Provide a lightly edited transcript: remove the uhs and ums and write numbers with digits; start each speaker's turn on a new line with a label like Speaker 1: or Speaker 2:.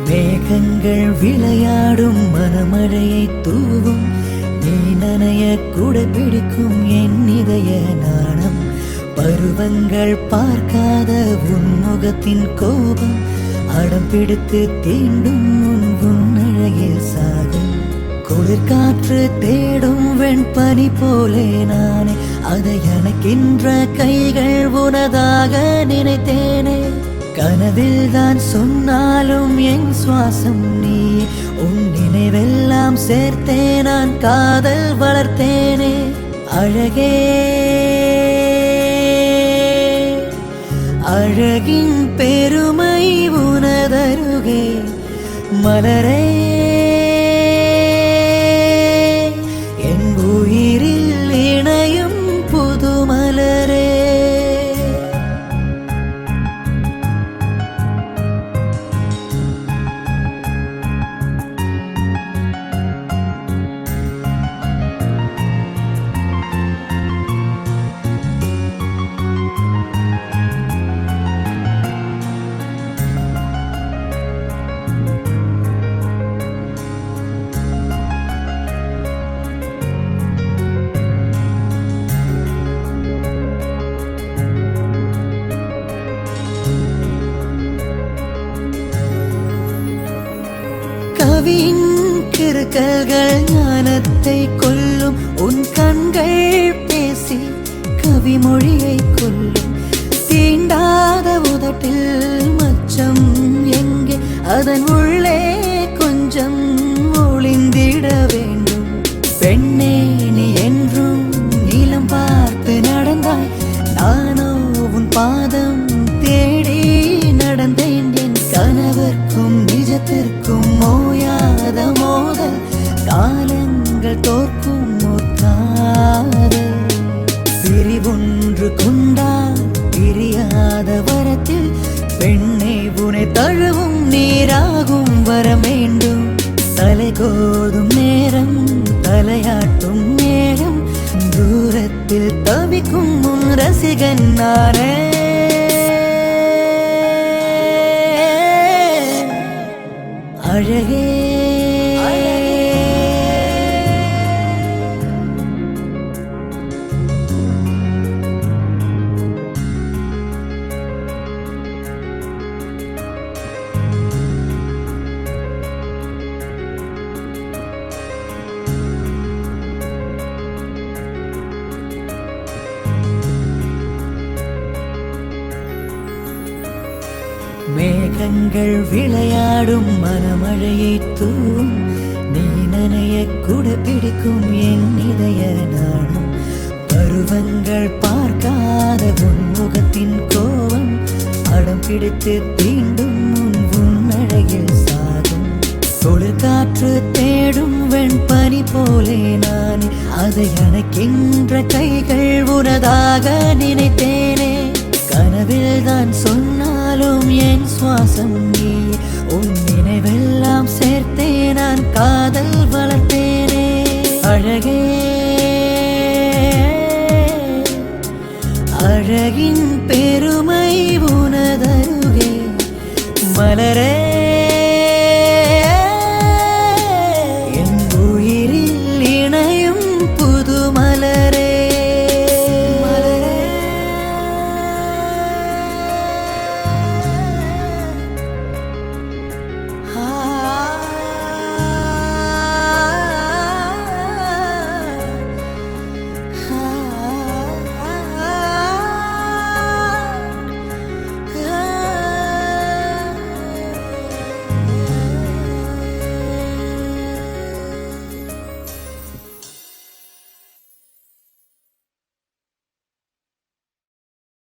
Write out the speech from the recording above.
Speaker 1: மேகங்கள் விளையாடும் மனமழையை தூவும் நீ நனைய கூட பிடிக்கும் என் இதய நாணம் பருவங்கள் பார்க்காத உன்முகத்தின் கோபம் அடம் பிடித்து தீண்டும் உன் அழகில் சாகும் குளிர் காற்று தேடும் வெண்பனி போலே நானே அதை அணைக்கின்ற கைகள் உனதாக நினைத்தேனே கனவில் தான் சொன்னாலும் என் சுவாசம் நீ உன் நினைவெல்லாம் சேர்த்தே நான் காதல் வளர்த்தேனே அழகே அழகின் பெருமை உனதருகே மலரே என் உயிரில் இணையும் புது மலரே கவியின் கிறுக்கல்கள் ஞானத்தை கொல்லும் உன் கண்கள் பேசி கவிமொழியை கொல்லும் தீண்டாத உதட்டில் மச்சம் எங்கே அதன் உள்ளே கொஞ்சம் ஒளிந்திட வேண்டும் பெண்ணே நீ என்றும் நீளம் பார்த்து நடந்தாய் நானோ உன் பாதம் தேடி நடந்தேன் என் கனவிற்கும் நிஜத்திற்கும் ஓயாத மோதல் காலங்கள் தோற்கும் காதல் பிரிவொன்று கொண்டால் பிரியாத வரத்தில் பெண்ணை உனை தழுவும் நீராகும் வர வேண்டும் தலை கோதும் நேரம் தலையாட்டும் நேரம் தூரத்தில் தவிக்கும் உன் ரசிகன் நானே அழகே மேகங்கள் விளையாடும் மனமழையை தூவும் நீ நனைய கூட பிடிக்கும் என் இதய நாணம் பருவங்கள் பார்க்காத உன்முகத்தின் கோபம் அடம் பிடித்து தீண்டும் உன் அழகில் சாகும் குளிர் காற்று தேடும் வெண்பனி போலே நான் அதை அணைக்கின்ற கைகள் உனதாக நினைத்தேனே கனவில் தான் சொன்னாலும் என் சுவாசம் நீ உன் நினைவெல்லாம் சேர்த்தே நான் காதல் வளர்த்தேனே அழகே அழகின் பெருமை உனதருகே மலரே